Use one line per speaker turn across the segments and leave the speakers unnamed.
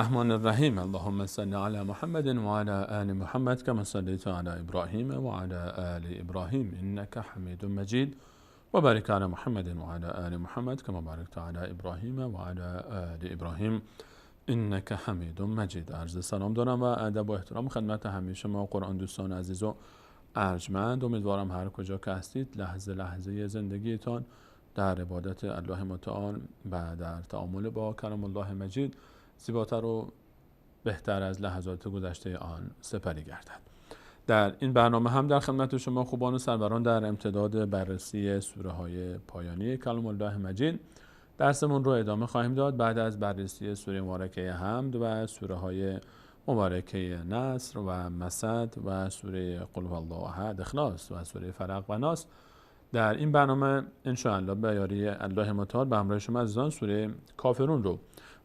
الرحمن الرحیم. اللهم صل علی محمد و علی آل محمد كما صليت على ابراهیم و علی آل ابراهیم انك حمید مجید و بارک علی محمد و علی آل محمد كما باركت علی ابراهیم و علی آل ابراهیم انك حمید مجید. عرض سلام دارم و ادب و احترام خدمت همه شما قرآن دوستان عزیز و ارجمند. امیدوارم هر کجا که هستید لحظه لحظه زندگیتان در عبادت الله متعال و در تعامل با کلام الله مجید زیباتر و بهتر از لحظات گذشته آن سپری گردد. در این برنامه هم در خدمت شما خوبان و سروران در امتداد بررسی سوره های پایانی کلام الله مجید درسمون رو ادامه خواهیم داد بعد از بررسی سوره مبارکه حمد و سوره های مبارکه نصر و مسد و سوره قل هو الله احد اخلاص و سوره فلق و ناس. در این برنامه ان شاء الله به یاری الله متعال به همراه شما عزیزان سوره کافرون رو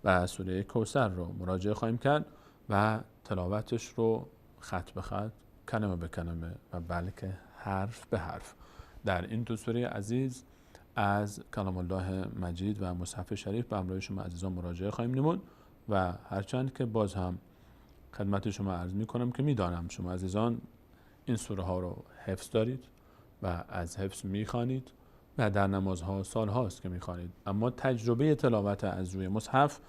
و سوره کوثر رو مراجعه خواهیم کرد و تلاوتش رو خط به خط، کلمه به کلمه و بلکه حرف به حرف در این دو سوره عزیز از کلام الله مجید و مصحف شریف به همراه شما عزیزان مراجعه خواهیم نمود و هرچند که باز هم خدمت شما عرض می کنم که میدانم شما عزیزان این سوره ها رو حفظ دارید و از حفظ میخوانید و در نمازها سال هاست که میخوانید، اما تجربه تلاوت از روی مصحف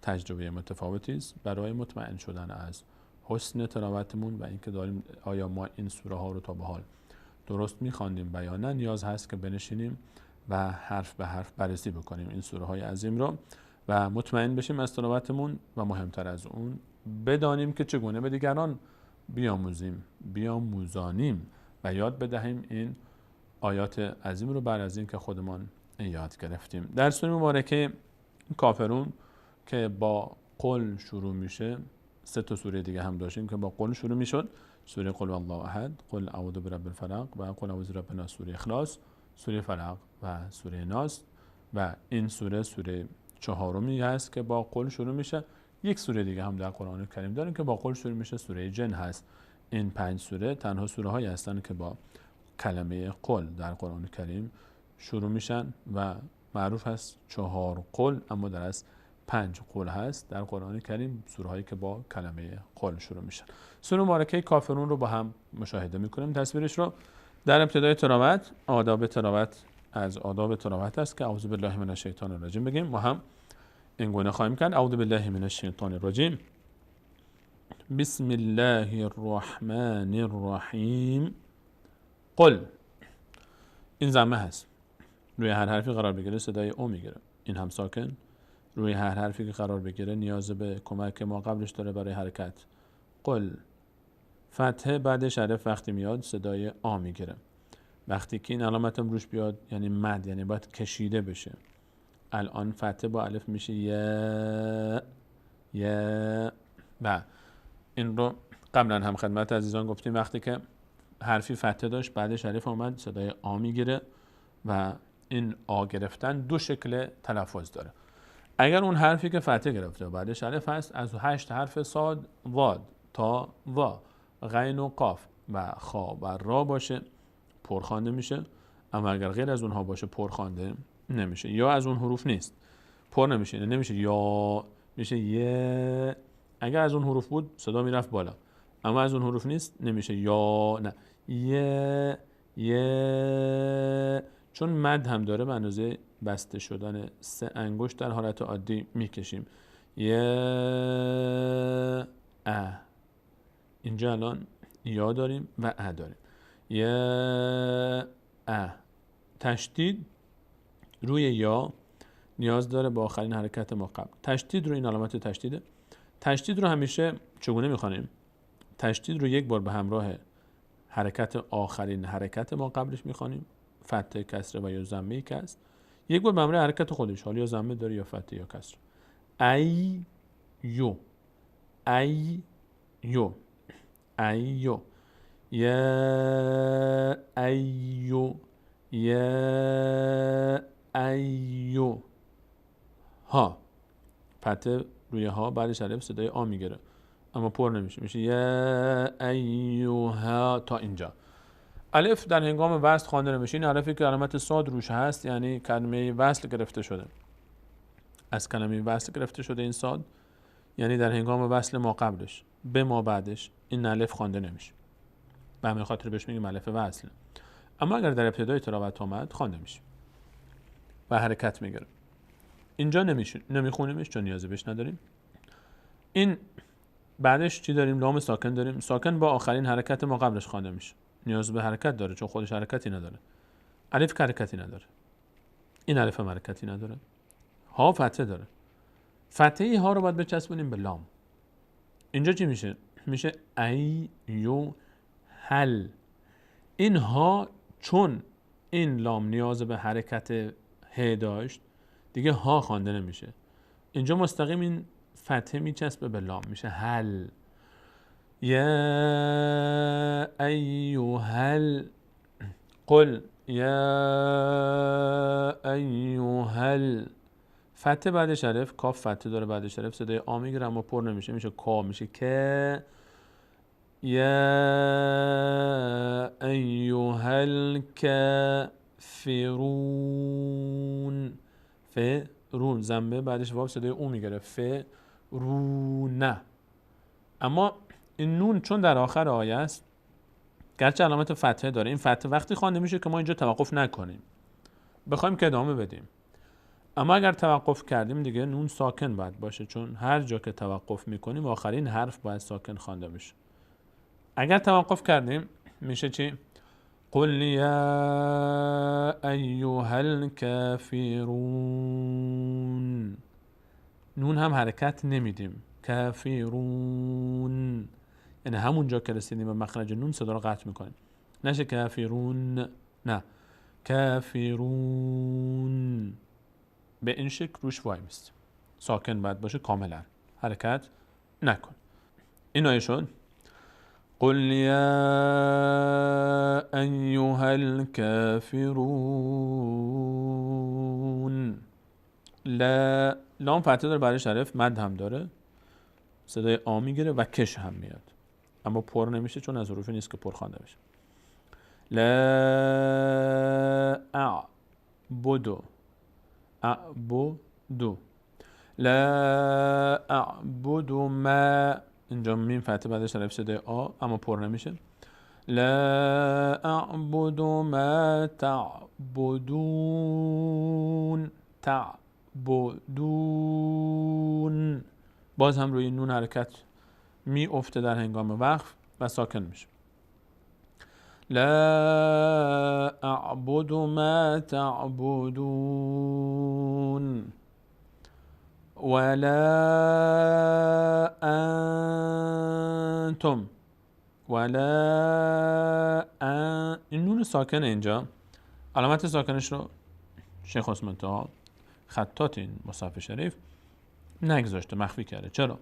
تجربه متفاوتی است. برای مطمئن شدن از حسن تلاوتمون و اینکه داریم آیا ما این سوره ها رو تا به حال درست میخواندیم و یا نه، نیاز هست که بنشینیم و حرف به حرف بررسی بکنیم این سوره های عظیم رو و مطمئن بشیم از تلاوتمون و مهمتر از اون بدانیم که چگونه به دیگران بیاموزانیم و یاد بدهیم این آیات عظیم رو بعد از این که خودمان یاد گرفتیم. در سوره مبارکه کافرون که با قل شروع میشه، سه تا سوره دیگه هم داشتیم که با قل شروع میشد، سوره قل الله احد، قل اعوذ برب الفلق و قل اعوذ برب الناس، سوره اخلاص، سوره فلق و سوره ناس و این سوره چهارمی هست که با قل شروع میشه. یک سوره دیگه هم در قرآن کریم داریم که با قل شروع میشه، سوره جن هست. این 5 سوره تنها سوره هایی هستند که با کلمه قل در قرآن کریم شروع میشن و معروف هست 4 قل، اما در از 5 قل هست در قرآن کریم سوره هایی که با کلمه قل شروع میشن. سوره مبارکه کافرون رو با هم مشاهده میکنیم تصویرش رو. در ابتدای تلاوت آداب تلاوت از آداب تلاوت است که اعوذ بالله من الشیطان الرجیم بگیم. ما هم این گونه خواهیم کرد. اعوذ بالله من الشیطان الرجیم، بسم الله الرحمن الرحیم، قل. این ضمه هست، روی هر حرفی قرار بگیره صدای او میگیره. این هم ساکن، روی هر حرفی که قرار بگیره نیاز به کمک ما قبلش داره برای حرکت. قل. فتحه بعدش الف وقتی میاد صدای آ میگیره. وقتی که این علامت هم روش بیاد یعنی مد، یعنی باید کشیده بشه. الان فتحه با الف میشه ی و این رو قبلا هم خدمت عزیزان گفتیم وقتی که حرفی فتحه داشت بعدش الف اومد صدای آ میگیره و این آ گرفتن 2 شکل تلفظ داره. اگر اون حرفی که فتحه گرفته و بعدش الف هست، از 8 حرف صاد، واد تا وا، غین و قاف و خا و را باشه پرخوانده میشه، اما اگر غیر از اونها باشه پرخوانده نمیشه. یا از اون حروف نیست پر نمیشه، نمیشه یا، میشه ی. اگر از اون حروف بود صدا میرفت بالا، اما از اون حروف نیست نمیشه یا، نه ی. چون مد هم داره به اندازه بسته شدن 3 انگشت در حالت عادی میکشیم. ی ا. اینجا الان یا داریم و ا داریم. ی ا. تشدید روی یا نیاز داره با آخرین حرکت ما قبل. تشدید رو، این علامت تشدیده. تشدید رو همیشه چگونه میخوانیم؟ تشدید رو یک بار به همراه حرکت آخرین حرکت ما قبلش میخوانیم، فتحه، کسره و یا ضمه که است. یک بار به همراه حرکت خودش، حالا یا ضمه داره یا فتحه یا کسره. ای یو، ای یو، ای یو، یا ایو، یا ایو. ها، فتحه روی ها بعدش الف صدای آ میگیره اما پر نمیشه، میشه یا ایوها تا اینجا. الف در هنگام وصل خوانده نمیشه. این الفی که علامت صاد روش هست یعنی کلمه وصل گرفته شده، از کلمه وصل گرفته شده این صاد. یعنی در هنگام وصل ما قبلش به ما بعدش این الف خوانده نمیشه، به همین خاطر بهش میگیم الف وصل. اما اگر در ابتدای تلاوت اومد خوانده میشه و حرکت میگیره. اینجا نمیخونیمش چون نیازی بهش نداریم. این بعدش چی داریم؟ لام ساکن داریم. ساکن با آخرین حرکت ما قبلش خوانده میشه، نیاز به حرکت داره چون خودش حرکتی نداره. الف که حرکتی نداره، این الف هم حرکتی نداره. ها فتحه داره. فتحه ها رو باید بچسبونیم به لام. اینجا چی میشه؟ میشه ای یو هل. این ها چون این لام نیاز به حرکت ه داشت دیگه ها خوانده نمیشه. اینجا مستقیم این فتحه میچسبه به لام، میشه هل. یا ایوهل قل یا ایوهل. فتحه بعدش الف، کاف فتحه داره بعدش الف، صدای آ میگیره اما پر نمیشه، میشه کا، میشه که. یا ایوهل کافرون. فرون زنبه بعدش واو، صدای او میگیره، فرون. اما این نون چون در آخر آیه است گرچه علامت فتحه داره، این فتحه وقتی خوانده میشه که ما اینجا توقف نکنیم، بخوایم که ادامه بدیم. اما اگر توقف کردیم دیگه نون ساکن باید باشه، چون هر جا که توقف میکنیم آخرین حرف باید ساکن خوانده بشه. اگر توقف کردیم میشه چی؟ قل یا ایها الکافرون. نون هم حرکت نمیدیم، کافرون، یعنی همون جا که رسیدیم به مخرج نون صدا رو قطع میکنیم، نشه کافرون، نه کافرون. به این شکل روش وای میست، ساکن باید باشه کاملا، حرکت نکن. این آیه شد قل یا ایها الکافرون. لام فتحه داره برای الف، مد هم داره، صدای آ میگیره و کش هم میاد اما پر نمیشه چون از حروفی نیست که پر خوانده بشه. لا اعبدو، اعبدو، لا اعبدو ما، اینجا میم فتحه بعدش الف صدای آ اما پر نمیشه. لا اعبدو ما تعبدون، تعبدون، باز هم روی نون حرکت می افته در هنگام وقف و ساکن میشه. لا اعبد ما تعبدون ولا انتم، ولا این نون ساکن اینجا علامت ساکنش رو شیخ عثمان طه خطات این مصحف شریف نگذاشته، مخفی کرده. چرا؟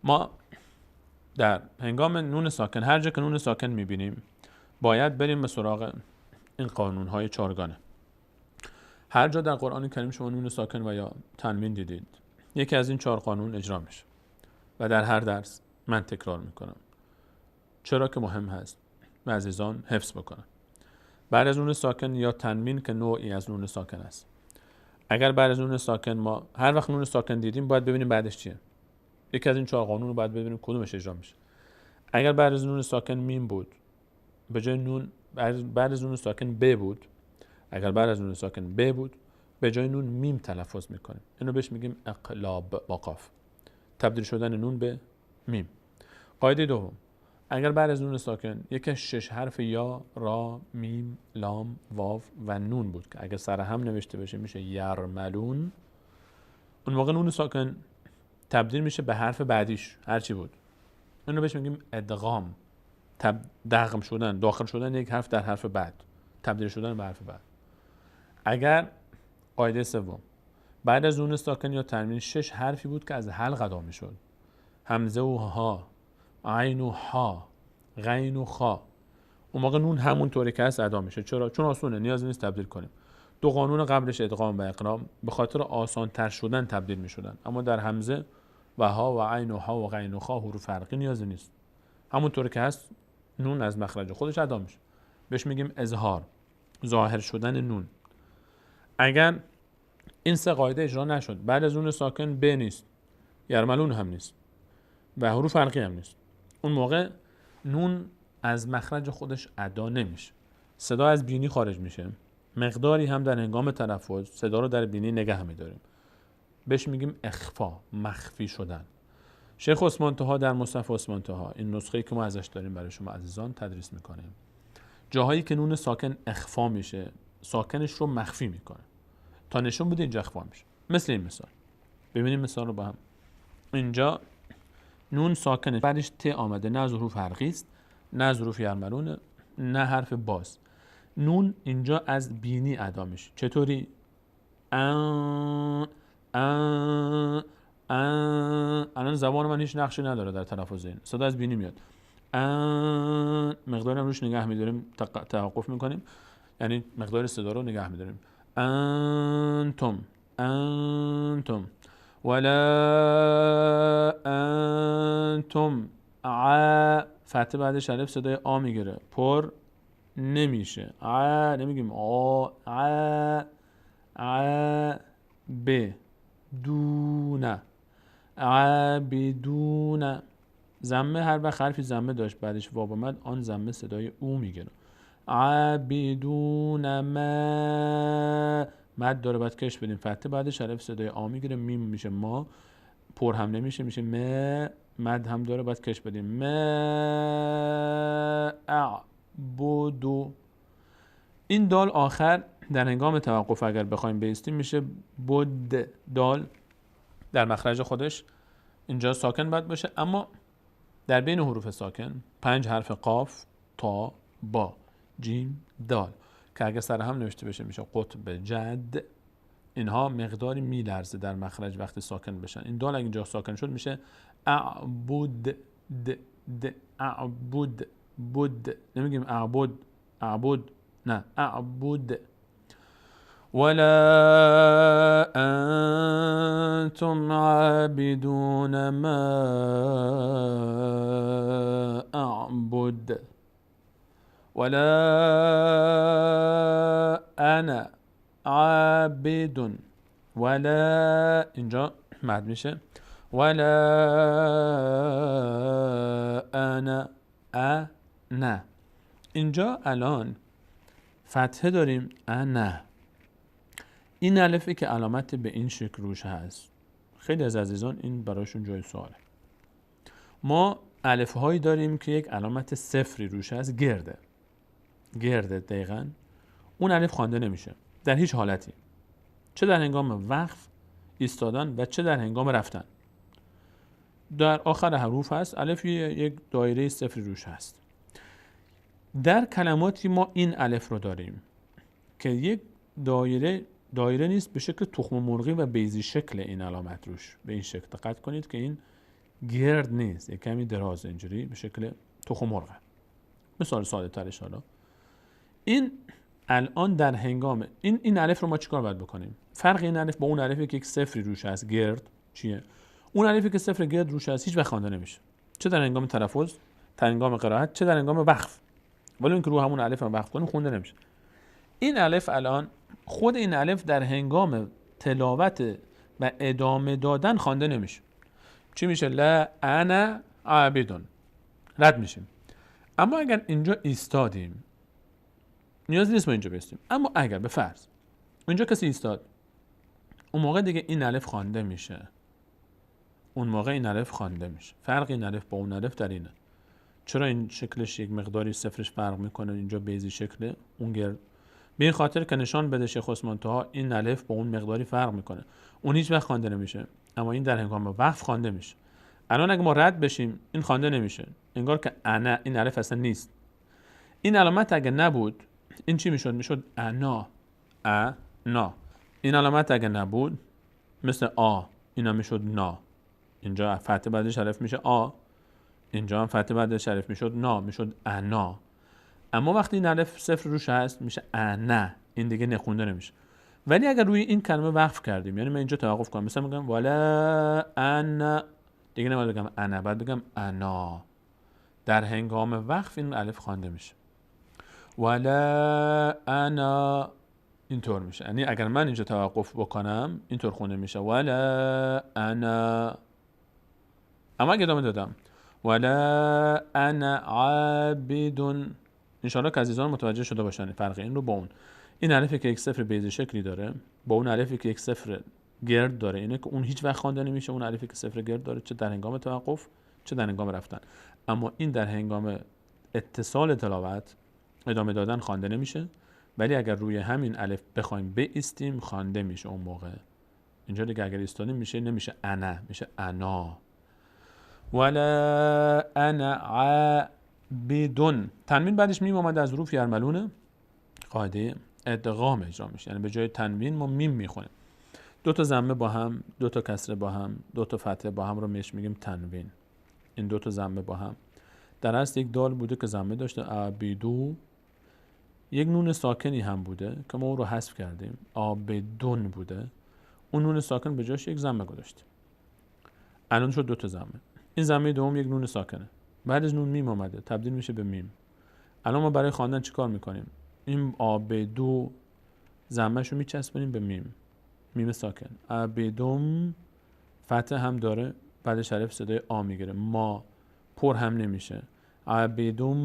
ما در هنگام نون ساکن هر جا که نون ساکن میبینیم باید بریم به سراغ این قانونهای چارگانه. هر جا در قرآن کریم شما نون ساکن و یا تنوین دیدید یکی از این 4 قانون اجرا میشه و در هر درس من تکرار میکنم، چرا که مهم هست و عزیزان حفظ بکنن. بعد از نون ساکن یا تنوین که نوعی از نون ساکن است، اگر بعد از نون ساکن ما هر وقت نون ساکن دیدیم باید ببینیم بعدش چیه. یکی از این 4 قانون رو باید ببینیم کدومش اجرا میشه. اگر بعد از نون ساکن میم بود به جای نون، بعد از نون ساکن ب بود، اگر بعد از نون ساکن ب بود به جای نون میم تلفظ میکنیم، اینو بهش میگیم اقلاب با قاف، تبدیل شدن نون به میم. قاعده دوم، اگر بعد از نون ساکن یکی 6 حرف یا، را، میم، لام، واو و نون بود که اگر سر هم نوشته بشه میشه یرملون، اون موقع نون ساکن تبدیل میشه به حرف بعدیش هر چی بود، اینو بهش میگیم ادغام، دغم شدن، داخل شدن یک حرف در حرف بعد، تبدیل شدن به حرف بعد. اگر قاعده سوم بعد از نون ساکن یا تنوین 6 حرفی بود که از حلق ادا میشد، همزه و ها، عین و ها، غین و خا، اون موقع نون همون طوری که هست ادا میشه. چرا؟ چون آسونه، نیاز نیست تبدیل کنیم. 2 قانون قبلش ادغام و اقلاب به خاطر آسان تر شدن تبدیل میشدن، اما در همزه و ها و عین و ها و غین و خا حروف فرقی نیازی نیست، همون طوری که هست نون از مخرج خودش ادا میشه، بهش میگیم اظهار، ظاهر شدن نون. اگر این 3 قاعده اجرا نشد، بعد از نون ساکن ب نیست یرملون هم نیست و حروف حلقی هم نیست. اون موقع نون از مخرج خودش ادا نمیشه، صدا از بینی خارج میشه. مقداری هم در هنگام تلفظ صدا رو در بینی نگه میداریم، بهش میگیم اخفا، مخفی شدن. شیخ عثمان طاها در مصحف عثمان طاها، این نسخه‌ای که ما ازش داریم برای شما عزیزان تدریس میکنیم، جاهایی که نون ساکن اخفا میشه ساکنش رو مخفی میکنه تا نشون بده اینجا اخفا میشه. مثل این مثال، ببینیم مثال رو با هم. اینجا نون ساکنه، بعدش ت آمده، نه از حروف حلقی است، نه از حروف یرملونه، نه حرف باز. نون اینجا از بینی ادا میشه. چطوری؟ الان زبان من هیچ نقشی نداره در تلفظ این، صدا از بینی میاد. مقداری هم روش نگه میداریم، توقف میکنیم، یعنی مقدار صدا رو نگه میداریم. انتم ولا انتم. فتح بعدش الف صدای آ میگیره، پر نمیشه. نمیگیم آ. بدون، عابدون. ضمه هر وقت حرفی ضمه داشت بعدش واو اومد، آن ضمه صدای او میگیره. عابدون ما، مد داره باید کش بدیم، فتح بعدش الف صدای آ میگیره، میم میشه ما، پر هم نمیشه میشه ما، مد هم داره باید کش بدیم. ما اعبدو. این دال آخر در هنگام توقف اگر بخوایم بایستیم میشه بود. دال در مخرج خودش اینجا ساکن باید باشه، اما در بین حروف ساکن 5 حرف قاف، تا، با، جیم، دال که اگر سر هم نوشته بشه میشه قطب، جد. اینها مقداری میلرزه در مخرج وقتی ساکن بشن. این دال اگه اینجا ساکن شد میشه اعبد. اعبد بود، نمیگیم اعبد اعبد، نه اعبد. ولا انتم عابدون ما اعبد ولا انا عابد. ولا اینجا مد میشه، ولا انا نه. اینجا الان فتحه داریم، انا. این الفی که علامت به این شکل روش هست، خیلی از عزیزان این براشون جای سواله. ما الف هایی داریم که یک علامت صفری روش هست، گرده دقیقاً. اون الف خوانده نمیشه در هیچ حالتی، چه در هنگام وقف ایستادن و چه در هنگام رفتن. در آخر حروف هست، الف یک دایره صفری روش هست. در کلماتی ما این الف رو داریم که یک دایره نیست، به شکل تخم مرغی و بیضی شکل این علامت روش، به این شکل دقت کنید که این گرد نیست، یک کمی دراز، اینجوری به شکل تخم مرغ. مثال ساده ترش حالا این الان در هنگام این الف رو ما چیکار باید بکنیم؟ فرق این الف با اون الفی که یک صفری روش هست گرد چیه؟ اون الفی که صفر گرد روش هست هیچ وقت خوانده نمیشه، چه در هنگام تلفظ، در هنگام قرائت، چه در هنگام وقف. ولی اینکه رو همون الف هم وقف کنیم خونده نمیشه. این الف الان خود این الف در هنگام تلاوت و ادامه دادن خوانده نمیشه. چی میشه؟ لا انا عابدون، رد میشیم. اما اگر اینجا ایستادیم نیاز نیست ما اینجا بیستیم، اما اگر به فرض اینجا کسی ایستاد، اون موقع دیگه این الف خوانده میشه. فرق این الف با اون الف در اینه. چرا این شکلش یک مقداری صفرش فرق میکنه، اینجا بیضی شکله، اون گرد. به این خاطر که نشان بده شیخ عثمان طاها این الف با اون مقداری فرق میکنه. اون هیچ وقت خوانده نمیشه، اما این در هنگام وقف خوانده میشه. الان اگه ما رد بشیم این خوانده نمیشه، انگار که انا، این الف اصلا نیست. این علامت اگه نبود این چی میشد؟ میشد انا. این علامت اگه نبود مثل آ، اینا میشد نا. اینجا فتح بعدش الف میشه آ، اینجا هم فتح بعدش الف میشد نا، میشد انا. اما وقتی این الف صفر روش هست میشه انا، این دیگه نخونده نمیشه. ولی اگر روی این کلمه وقف کردیم، یعنی من اینجا توقف کنم، مثلا میگم ولا انا، دیگه نباید بگم انا، بعد بگم انا. در هنگام وقف این الف خوانده میشه. ولا انا اینطور میشه، یعنی اگر من اینجا توقف بکنم اینطور خونده میشه ولا انا. اما اگه ادامه دادم ولا انا عابد، انشاءالله که عزیزان متوجه شده باشن فرق این رو با اون. این الفی که یک صفر بیض شکلی داره با اون الفی که یک صفر گرد داره، اینه که اون هیچ وقت خوانده نمیشه. اون الفی که صفر گرد داره چه در هنگام توقف چه در هنگام رفتن، اما این در هنگام اتصال تلاوت ادامه دادن خوانده نمیشه، ولی اگر روی همین الف بخوایم بایستیم خوانده میشه. اون موقع اینجا دیگه اگر ایستادیم میشه نمیشه انا، میشه انا. ولا انا عابد، تنوین بعدش میم اومده از حروف یرملونه، قاعده ادغام اجرا میشه، یعنی به جای تنوین ما میم میخونیم. دو تا ضمه با هم، دو تا کسره با هم، دو تا فتحه با هم رو میگیم تنوین. این دو تا ضمه با هم در اصل یک دال بوده که ضمه داشته عابدو، یک نون ساکنی هم بوده که ما اون رو حذف کردیم، عابدون بوده، اون نون ساکن به جاش یک ضمه گذاشتیم، الان شد دو تا ضمه. این ضمه دوم یک نون ساکنه، بعد از نون میم اومده تبدیل میشه به میم. الان ما برای خواندن چیکار میکنیم؟ این عابدو ضمه‌شو میچسبونیم به میم، میم ساکن. عابدم فتحه هم داره، بعدش حرف صدای آ میگیره، ما پر هم نمیشه. عابدم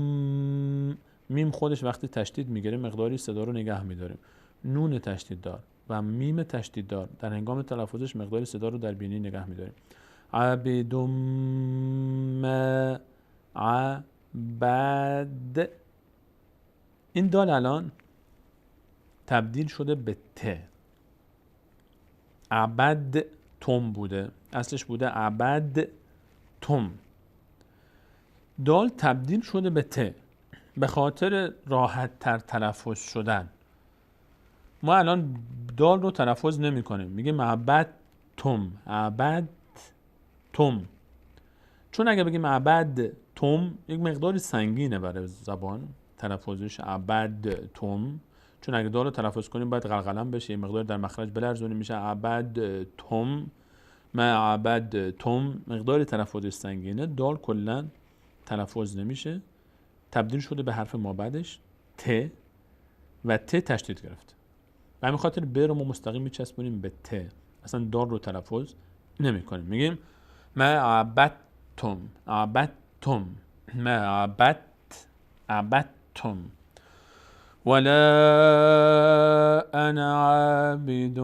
میم خودش وقتی تشدید میگیره مقداری صدا رو نگه میداریم. نون تشدید دار و میم تشدید دار در هنگام تلفظش مقداری صدا رو در بینی نگه میداریم. عابدم ما عبد، این دال الان تبدیل شده به ت. عبد تم بوده، اصلش بوده عبد تم، دال تبدیل شده به ت به خاطر راحت تر تلفظ شدن. ما الان دال رو تلفظ نمی کنیم، میگیم عبد تم، عبد تم، چون اگه بگیم عبد تم یک مقداری سنگینه برای زبان تلفظش، عبد تم، چون اگه دال رو تلفظ کنیم باید قلقلم بشه، یه مقدار در مخرج بلرزونیم، میشه عبد تم، ما عبد تم، مقداری تلفظش سنگینه. دال کلا تلفظ نمیشه، تبدیل شده به حرف ما بعدش ت و ت تشدید گرفت. به همین خاطر ب رو ما مستقیم میچسبونیم به ت، اصلا دال رو تلفظ نمی کنیم، میگیم ما عبدتم، عبدتم، ما عبدتم. ولا انا عابد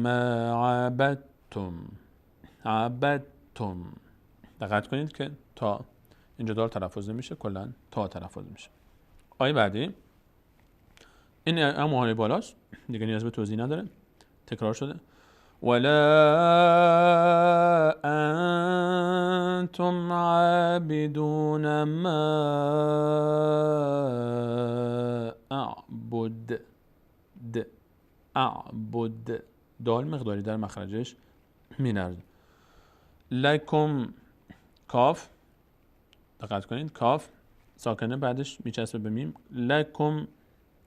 ما عبدتم، عبدتم. دقت کنید که تا اینجا دال تلفظ نمیشه، کلا تا تلفظ میشه. آیه بعدی این همون بالاست دیگه، نیاز به توضیح نداره، تکرار شده. ولا انتم عابدون ما اعبد، اعبد، دال مقداری در مخرجش مینرزه. لکم کاف، دقت کنید کاف ساکنه بعدش میچسبه به میم، لکم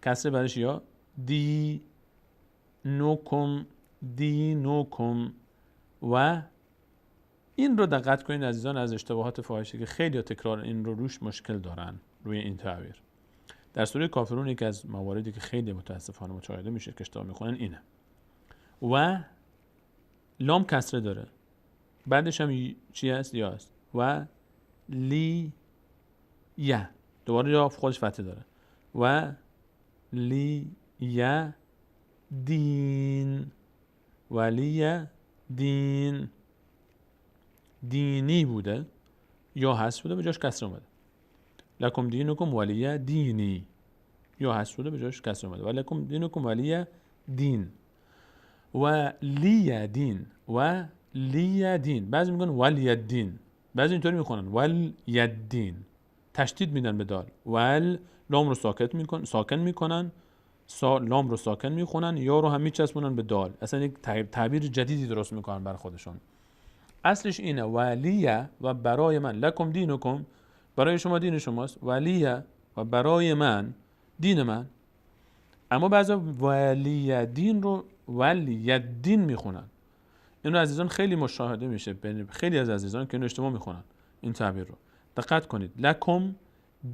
کسره بعدش یا، دی نوکم، دینوکم. و این رو دقت کنید عزیزان از اشتباهات فاحشه که خیلی تکرار این رو روش مشکل دارن روی این تعبیر. در سوره کافرون یکی از مواردی که خیلی متاسفانه مشاهده میشه که اشتباه میکنن اینه. و لام کسره داره، بعدش هم چی هست؟ یا هست. و لی یا، دوباره یا خودش فتحه داره. و لی یا دین، ولی دین، دینی بوده یا هست بوده به جاش کسر اومده. لکم دینکم ولی دینی، یا هست بوده به جاش کسر اومده. ولکم دینکم ولی دین، و لی دین، و لی دین. بعضی میگن ولی دین، بعضی اینطوری میخونن ولی دین، تشدید میدن به دال، ول لام رو ساکن میکنن، لام رو ساکن میخونن، یا رو هم میچسبونن به دال، اصلا یک تعبیر جدیدی درست میکنن برای خودشون. اصلش اینه ولیه و برای من، لکم دینکم برای شما دین شماست، ولیه و برای من دین من. اما بعضا ولی دین رو ولی دین میخونن. این رو عزیزان خیلی مشاهده میشه بین خیلی از عزیزان که اینو اشتباه میخونن این تعبیر رو. دقت کنید، لکم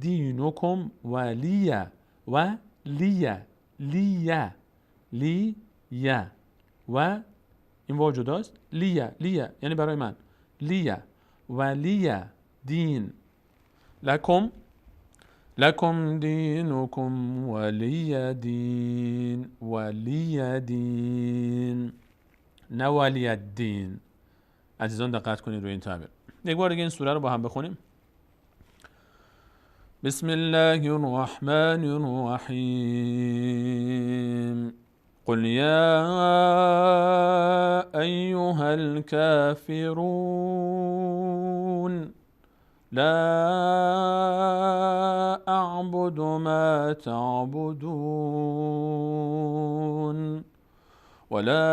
دینکم ولیه و لیه، لیه، لیه و این واو جداست، لیه، لیه یعنی برای من، لیه ولیه دین لکم دینکم ولی دین نه ولی الدین. عزیزان دقت کنید روی این تعبیر. یک بار دیگه این سوره رو با هم بخونیم. بسم الله الرحمن الرحیم قل یا ایها الكافرون لا اعبد ما تعبدون ولا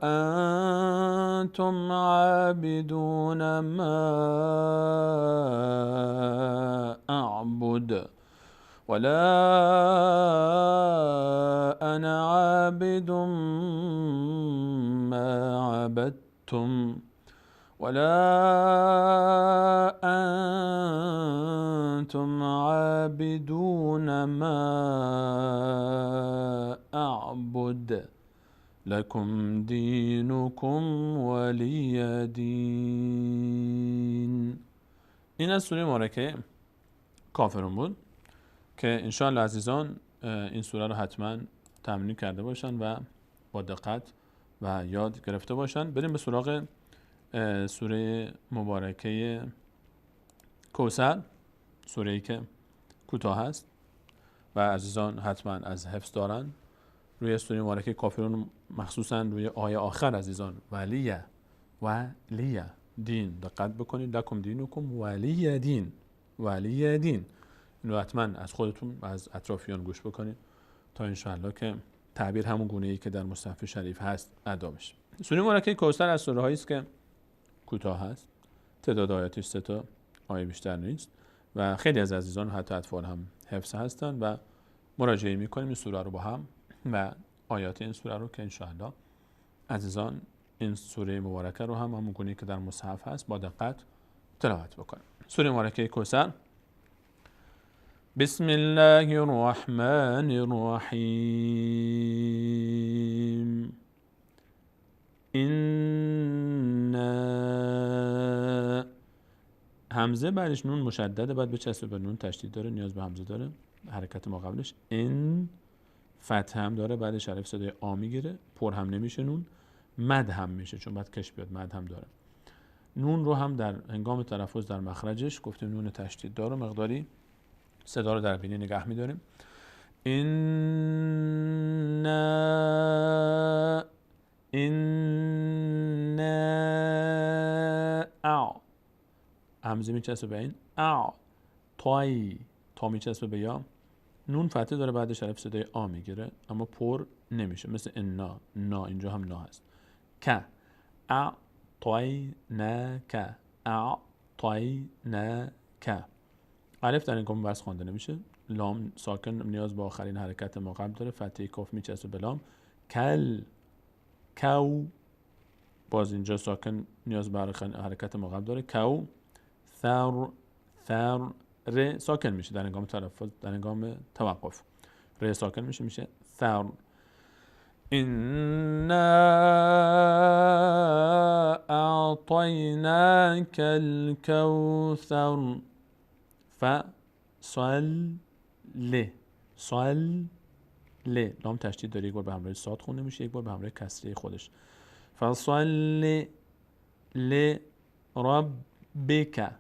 أنتم عابدون ما أعبد ولا أنا عابد ما عبدتم ولا أنتم عابدون ما أعبد لكم دینکم ولی دین. این از سوره مبارکه کافرون بود که انشاءالله عزیزان این سوره رو حتما تمرین کرده باشن و با دقت و یاد گرفته باشن. بریم به سراغ سوره مبارکه کوثر، سوره‌ای که کوتاه است و عزیزان حتما از حفظ دارن. روی سوره مبارکه کافرون مخصوصا روی آیه آخر عزیزان ولیه دین دقت بکنید. لکم دینکم ولی دین این رو حتما از خودتون و از اطرافیان گوش بکنید تا انشاءالله که تعبیر همون گونه ای که در مصحف شریف هست ادا بشه. سوره مبارکه کوثر از سوره هایی است که کوتاه هست، تعداد آیاتش 3 تا آیه بیشتر نیست و خیلی از عزیزان حتی اطفال هم حفظ هستن و مراجعه میکنیم این سوره رو با هم و آیات این سوره رو که انشاءالله عزیزان این سوره مبارکه رو هم همون گونه که در مصحف هست با دقت تلاوت بکنیم. سوره مبارکه کوثر. بسم الله الرحمن الرحیم اینا همزه بعدش نون مشدده، بعد بچسبه به نون، تشدید داره، نیاز به همزه داره. حرکت ما قبلش این فتح هم داره، بعدش الف صدای آ میگیره، پر هم نمیشه، نون مد هم میشه چون بعد کش بیاد، مد هم داره. نون رو هم در هنگام تلفظ در مخرجش گفتیم نون تشدید داره، مقداری صدا رو در بینی نگه میداریم. این همزه میچسبه به این تا میچسبه به یا. نون فتحه داره، بعدش الف صدای آ میگیره اما پر نمیشه، مثل انا. نا اینجا هم نا هست. که اعطیناک الف در هنگام وصل خوانده نمیشه. لام ساکن نیاز به آخرین حرکت ما قبل داره، فتحه کاف میچسبه به لام. کو باز اینجا ساکن نیاز به حرکت ما قبل داره. کو ثر ر ساکن میشه در هنگام تلفظ، در هنگام توقف ر ساکن میشه ثر. إنا أعطيناك الكوثر فصل لام تشدید داره، یک بار به همراه صاد خونده میشه، یک بار به همراه کسره خودش. فصل لربک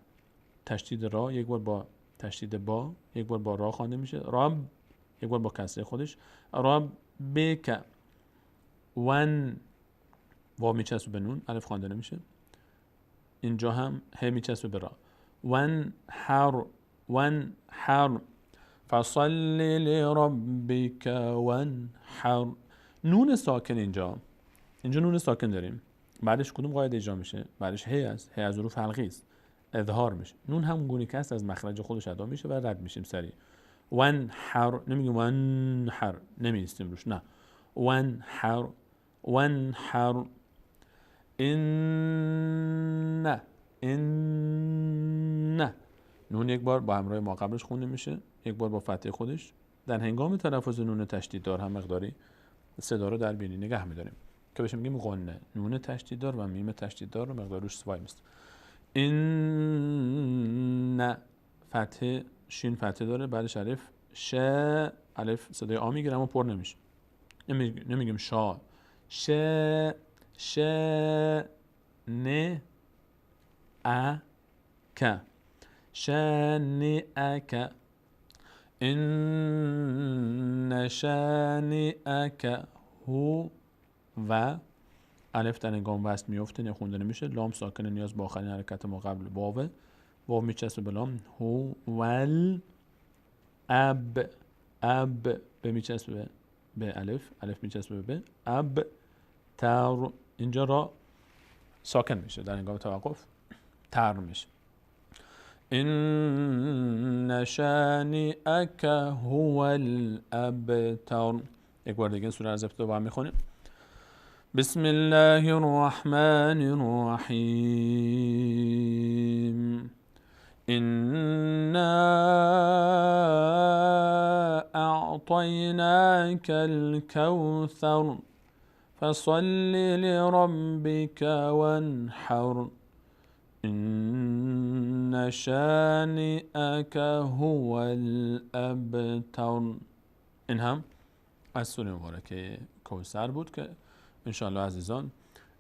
تشدید را، یک بار با تشدید با، یک بار با را خوانده میشه. رب یک بار با کسره خودش. ربک ون وا میچسبه به نون، الف خوانده نمیشه. اینجا هم ه میچسبه به را. ون حر فصل لربک ونحر. نون ساکن اینجا نون ساکن داریم، بعدش کدوم قاعده اجرا میشه؟ بعدش هی است، هی از حروف حلقی است، اظهار میشه. نون همون گونه که است از مخرج خودش ادا میشه و رد میشیم سریع. ونحر نمیگیم ونحر، نمیستیم روش، نه. ونحر این نون یک بار با همراه ما قبلش خونده میشه، یک بار با فتحه خودش. در هنگام تلفظ نون تشدید دار هم مقداری صدا رو در بینی نگه میداریم. که بشه میگیم غنه. نون تشدید دار و میم تشدید دار رو مقدار روش وای میست. این فتح، شین فتح داره، بعدش الف. ش الف صدای آ میگیره اما پر نمیشه. نمیگیم شا. ش ش ن ا ک. شانئک. ان شانئک هو و الف در هنگام وصل میفته، نخونده نمیشه. لام ساکنه نیاز به آخرین حرکت ما قبل واو. واو میچسبه به لام. هو ول اب. اب به میچسبه به الف. الف میچسبه به اب تر. اینجا را ساکن میشه، در هنگام توقف تر میشه. این شانئک هو الابتر. یک بار دیگه سوره از ابتدا با هم میخونیم. بسم الله الرحمن الرحیم. إنا أعطيناك الكوثر فصل لربك وانحر إن شانئك هو الأبتر. این هم از سوره مبارکه کوثر بود که انشاءالله عزیزان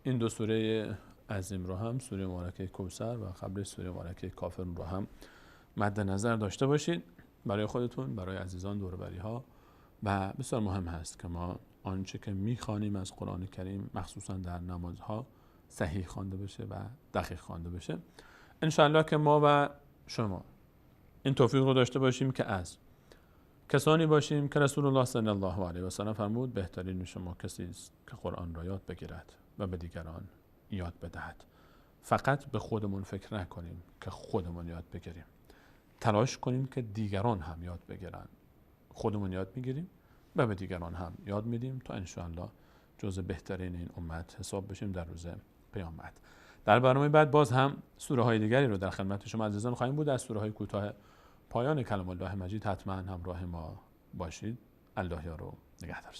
این دو سوره عظیم رو هم، سوره مبارکه کوثر و قبل سوره مبارکه کافرون رو هم مد نظر داشته باشید برای خودتون، برای عزیزان، دور و بری‌ها. و بسیار مهم هست که ما آنچه که میخوانیم از قرآن کریم مخصوصا در نمازها صحیح خوانده بشه و دقیق خوانده بشه. انشاءالله که ما و شما این توفیق رو داشته باشیم که از کسانی باشیم که رسول الله صلی الله علیه و سلم فرمود بهترین شما کسی است که قرآن را یاد بگیرد و به دیگران یاد بدهد. فقط به خودمون فکر نکنیم که خودمون یاد بگیریم، تلاش کنیم که دیگران هم یاد بگیرن. خودمون یاد میگیریم و به دیگران هم یاد میدیم تا انشاءالله جزء بهترین این امت حساب بشیم در روز قیامت. در برنامه بعد باز هم سوره های دیگری رو در خدمت شما عزیزان خواهیم بود. از سوره های کوتاه پایان کلام الله مجید حتما همراه ما باشید. الله یار و نگهدار.